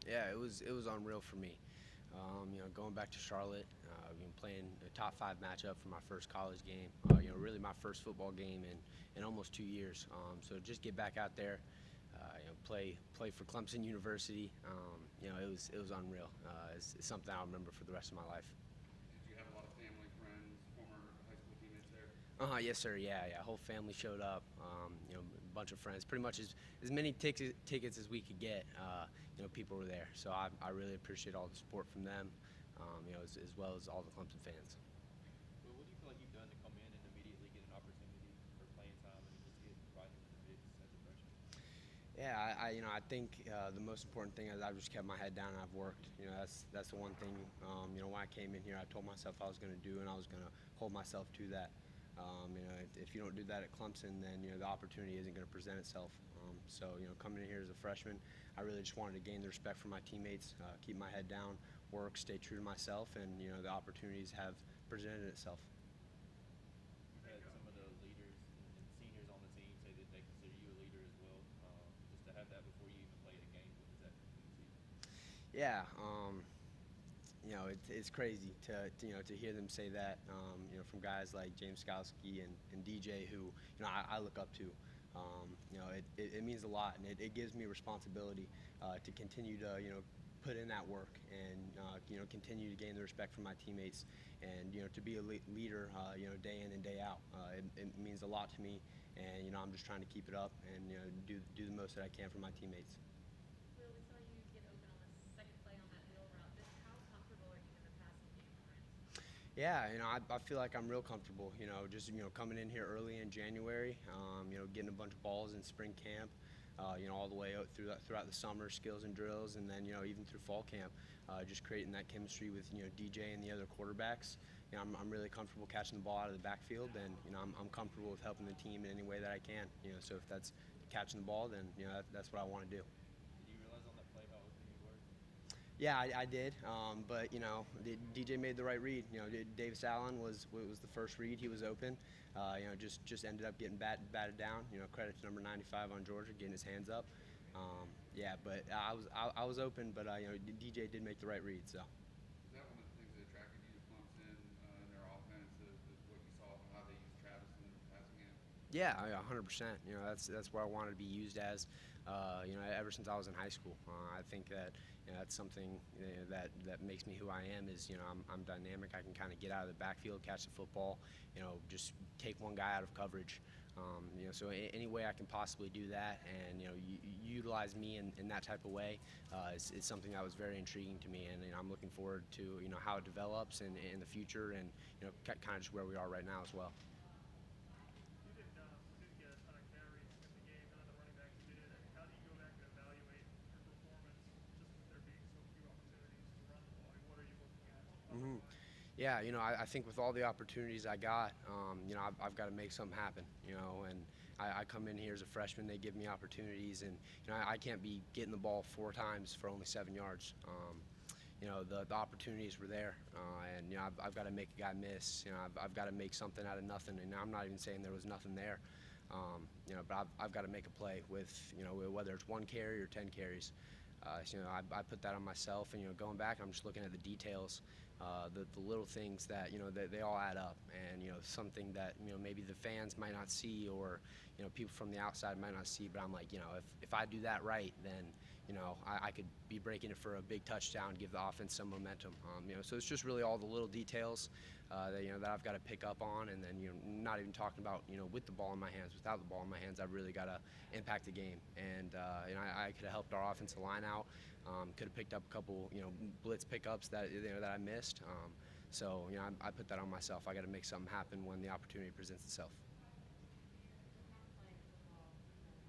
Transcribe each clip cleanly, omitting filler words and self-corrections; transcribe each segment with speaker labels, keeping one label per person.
Speaker 1: Yeah, it was unreal for me. Going back to Charlotte, playing a top five matchup for my first college game. Really my first football game in almost 2 years. So just get back out there, play for Clemson University. It was unreal. It's something I'll remember for the rest of my life.
Speaker 2: Did you have a lot of family, friends, former high school teammates there?
Speaker 1: Yes, sir. Yeah, yeah. Whole family showed up. A bunch of friends. Pretty much as many tickets as we could get. People were there. So I really appreciate all the support from them. As well as all the Clemson fans.
Speaker 3: Well, what do you feel like you've done to come in and immediately get an opportunity for playing time and just get right into the mix as a freshman?
Speaker 1: Yeah, I think the most important thing is I've just kept my head down and I've worked. That's the one thing. When I came in here, I told myself I was going to do, and I was going to hold myself to that. If you don't do that at Clemson, then the opportunity isn't going to present itself. Coming in here as a freshman, I really just wanted to gain the respect from my teammates, keep my head down, work, stay true to myself, and the opportunities have presented itself.
Speaker 3: You've had some of the leaders and seniors on the team say that they consider you a leader as well. Just to have that before you even played a game, what does that mean to you?
Speaker 1: Yeah, it's crazy to hear them say that. From guys like James Skowski and DJ, who I look up to. It means a lot, and it gives me responsibility to continue to put in that work and continue to gain the respect from my teammates, and to be a leader day in and day out. It means a lot to me, and I'm just trying to keep it up and do the most that I can for my teammates.
Speaker 4: Will, we saw you get open on the second play on that wheel route. Just how comfortable are you in the passing game, Lawrence?
Speaker 1: Yeah, I feel like I'm real comfortable. Just coming in here early in January. Getting a bunch of balls in spring camp. All the way out throughout the summer, skills and drills, and then even through fall camp, just creating that chemistry with DJ and the other quarterbacks. I'm really comfortable catching the ball out of the backfield, and I'm comfortable with helping the team in any way that I can. So if that's catching the ball, then that's what I want to do.
Speaker 3: Did you realize on that play how open you were?
Speaker 1: Yeah, I did, but DJ made the right read. Davis Allen was the first read. He was open. Just ended up getting batted down. Credit to number 95 on Georgia getting his hands up. Yeah, but I was open, but DJ did make the right read. So.
Speaker 2: Was that one of the things that attracted you to Clemson and their offense? Is what you saw how they used Travis in the passing game?
Speaker 1: Yeah, 100%. That's where I wanted to be used as. Ever since I was in high school, I think that that's something that makes me who I am. Is I'm dynamic. I can kind of get out of the backfield, catch the football. Just take one guy out of coverage. So any way I can possibly do that, and utilize me in that type of way, is something that was very intriguing to me, and I'm looking forward to how it develops in the future, and kind of just where we are right now as well.
Speaker 5: You didn't get a ton of carries in the game. None of the running backs did. I mean, how do you go back and evaluate your performance just with there being so few opportunities to run the ball? I mean, what are you looking at on the
Speaker 1: hmm
Speaker 5: play?
Speaker 1: Yeah, I think with all the opportunities I got, I've got to make something happen. And I come in here as a freshman. They give me opportunities, and I can't be getting the ball 4 times for only 7 yards. The opportunities were there, and I've got to make a guy miss. I've got to make something out of nothing, and I'm not even saying there was nothing there. But I've got to make a play with whether it's 1 carry or 10 carries. I put that on myself, and going back, I'm just looking at the details, the little things that they all add up, and something that maybe the fans might not see, or people from the outside might not see. But I'm like, if I do that right, then I could be breaking it for a big touchdown, give the offense some momentum. So it's just really all the little details that I've got to pick up on, and then not even talking about with the ball in my hands, without the ball in my hands, I've really got to impact the game, and I could have helped our offensive line out, could have picked up a couple blitz pickups that that I missed. I put that on myself. I got to make something happen when the opportunity presents itself.
Speaker 4: With not playing football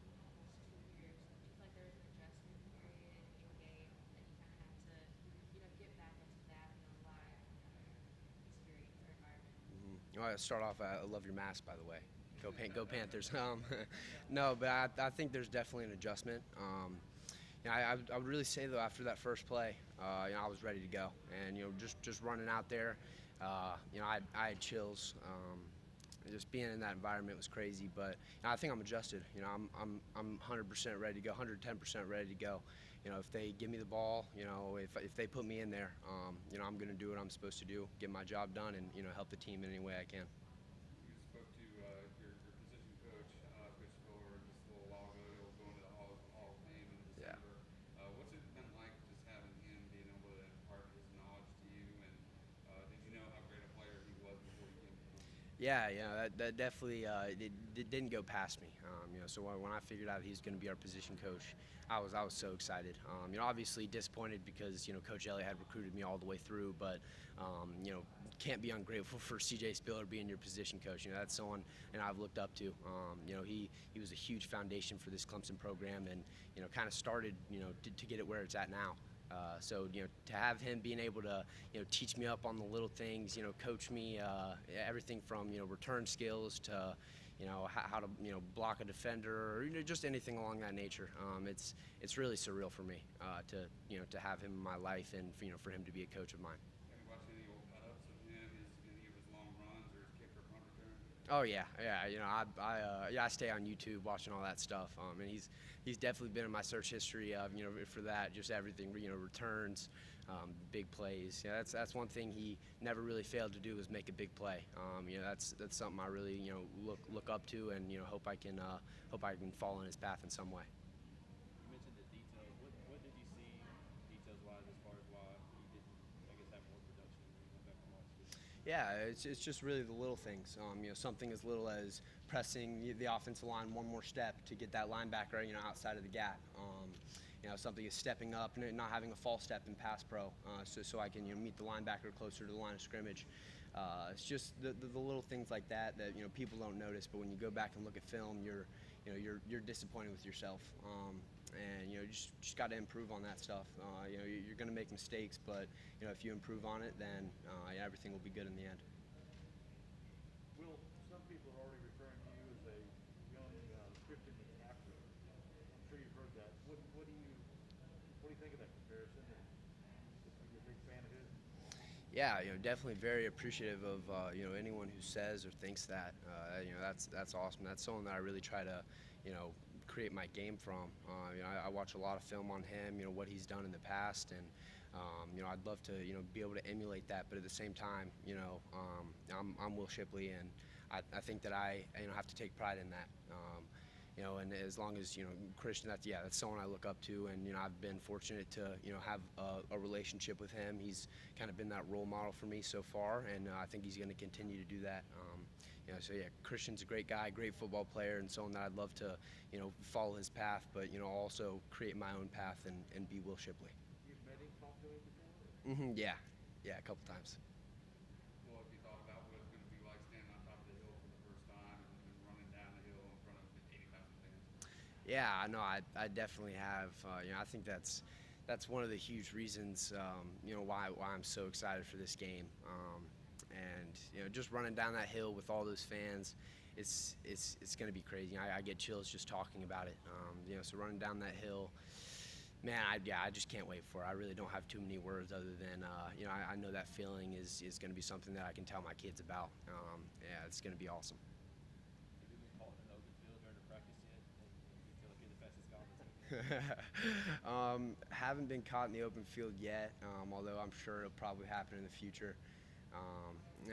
Speaker 4: in almost 2 years, do you feel like there was an adjustment period in game that you kind of had to, get back into that, live experience or environment?
Speaker 1: All right, start off. I love your mask, by the way. Go Panthers. No, but I think there's definitely an adjustment. I would really say though, after that first play, I was ready to go, and just running out there, I had chills. just being in that environment was crazy. But I think I'm adjusted. I'm 100% ready to go, 110% ready to go. If they give me the ball, if they put me in there, I'm going to do what I'm supposed to do, get my job done, and help the team in any way I can.
Speaker 2: You spoke to your position coach, Coach Spiller, just a little while ago. He'll go into the Hall of Fame in
Speaker 1: Yeah.
Speaker 2: December. What's it been like just having him being able to impart his knowledge to you? And did you know how great a player he was before you came to Clemson?
Speaker 1: Yeah, that definitely it didn't go past me. So when I figured out he was going to be our position coach, I was so excited. Obviously disappointed because Coach Elliott had recruited me all the way through, but can't be ungrateful for C.J. Spiller being your position coach. That's someone I've looked up to. He was a huge foundation for this Clemson program, and kind of started to get it where it's at now. So to have him being able to teach me up on the little things, coach me everything from return skills to how to block a defender, or just anything along that nature. It's really surreal for me to have him in my life, and for him to be a coach of mine.
Speaker 2: Have you watched any old cut-ups of him, any of his long runs or his kick or punt return?
Speaker 1: Oh yeah. I stay on YouTube watching all that stuff. And he's definitely been in my search history of for that, just everything, returns, big plays. That's one thing he never really failed to do, was make a big play. That's something I really look up to, and hope I can fall in his path in some way.
Speaker 3: You mentioned the details. What did you see details-wise as far as why you didn't, I guess, have more production when you went back and watched it?
Speaker 1: Yeah, it's just really the little things. Something as little as pressing the offensive line one more step to get that linebacker, outside of the gap. Something is stepping up and not having a false step in pass pro, so I can meet the linebacker closer to the line of scrimmage. It's just the little things like that people don't notice, but when you go back and look at film, you're disappointed with yourself. And you just got to improve on that stuff. You're going to make mistakes, but if you improve on it, then everything will be good in the end.
Speaker 6: Will, some people are already referring to you as a young Christian McCaffrey. I'm sure you've heard that. What do you think of that comparison? And are you a big fan of his?
Speaker 1: Yeah, definitely very appreciative of anyone who says or thinks that. That's awesome. That's someone that I really try to create my game from. I watch a lot of film on him, what he's done in the past, and I'd love to be able to emulate that. But at the same time, I'm Will Shipley, and I think that I have to take pride in that. And as long as Christian, that's someone I look up to, and I've been fortunate to have a relationship with him. He's kind of been that role model for me so far, and I think he's going to continue to do that. Christian's a great guy, great football player, and someone that I'd love to follow his path, but also create my own path and be Will Shipley.
Speaker 6: You've met him, talked to him before?
Speaker 1: Yeah, a couple times.
Speaker 2: Well, have you thought about what it's going to be like standing on top of the hill for the first time and running down the hill in front of 80,000 fans?
Speaker 1: Yeah, I know. I definitely have. I think that's one of the huge reasons, why I'm so excited for this game. And just running down that hill with all those fans, it's going to be crazy. I get chills just talking about it. So running down that hill, man, I just can't wait for it. I really don't have too many words other than, I know that feeling is going to be something that I can tell my kids about. It's going to be awesome.
Speaker 3: Have you been caught in an open field during the practice yet? And do you feel like you're the fastest guy on the team?
Speaker 1: Haven't been caught in the open field yet, although I'm sure it'll probably happen in the future.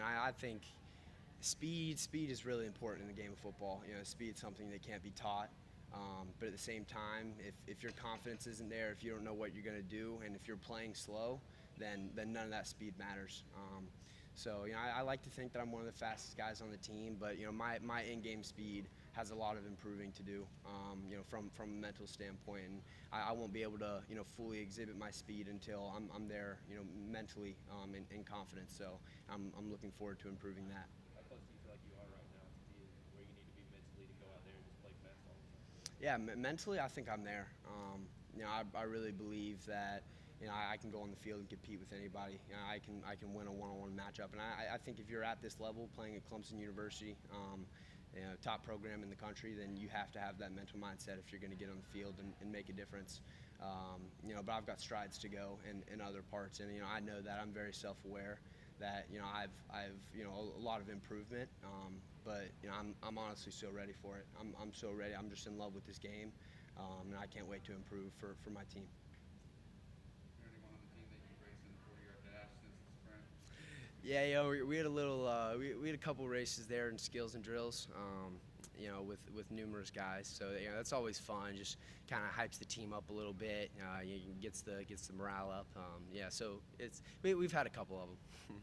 Speaker 1: I think speed is really important in the game of football. Speed's something that can't be taught. But at the same time, if your confidence isn't there, if you don't know what you're going to do, and if you're playing slow, then none of that speed matters. So I like to think that I'm one of the fastest guys on the team, but my in-game speed has a lot of improving to do, from a mental standpoint, and I won't be able to fully exhibit my speed until I'm there, mentally, and confident. So I'm looking forward to improving that.
Speaker 3: How close do you feel like you are right now to being where you need to be mentally to go out there and just play fast all the time?
Speaker 1: Yeah, mentally, I think I'm there. I really believe that I can go on the field and compete with anybody. I can win a one-on-one matchup, and I think if you're at this level playing at Clemson University, top program in the country, then you have to have that mental mindset if you're going to get on the field and make a difference. But I've got strides to go in other parts, and I know that I'm very self-aware that I've a lot of improvement, but I'm honestly so ready for it. I'm so ready. I'm just in love with this game, and I can't wait to improve for my team.
Speaker 2: Is there anyone on the team that you race in the 40-yard dash since the sprint?
Speaker 1: Yeah, we had a little, we had a couple races there in skills and drills, with numerous guys. So that's always fun. Just kind of hypes the team up a little bit. Gets the morale up. So we've had a couple of them.
Speaker 2: Who are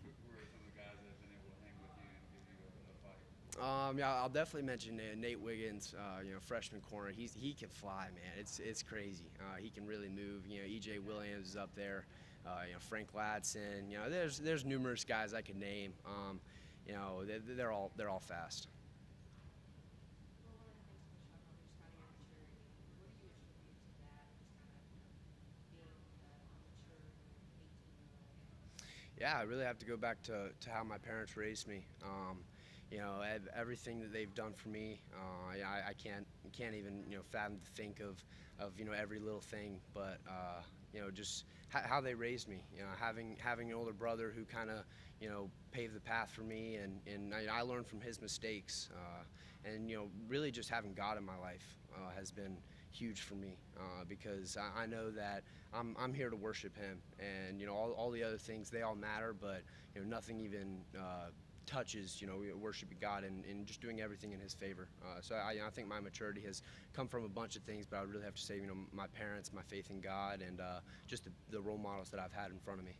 Speaker 2: some of the guys that have been able to hang with you and give you a fight?
Speaker 1: Yeah, I'll definitely mention Nate Wiggins, freshman corner. He can fly, man. It's crazy. He can really move. EJ Williams is up there. Frank Ladson. There's numerous guys I could name. They're all fast.
Speaker 4: Well, one of the things we were talking about was just kind of your maturity. What do you attribute to that, just kind of, being a mature 18-year-old?
Speaker 1: Yeah, I really have to go back to how my parents raised me. Everything that they've done for me, I can't even fathom to think of every little thing, but just how they raised me. Having an older brother who kind of paved the path for me, and I learned from his mistakes, and really just having God in my life has been huge for me, because I know that I'm here to worship Him, and all the other things, they all matter, but nothing even touches worshiping God and just doing everything in His favor. So I think my maturity has come from a bunch of things, but I would really have to say my parents, my faith in God, and just the role models that I've had in front of me.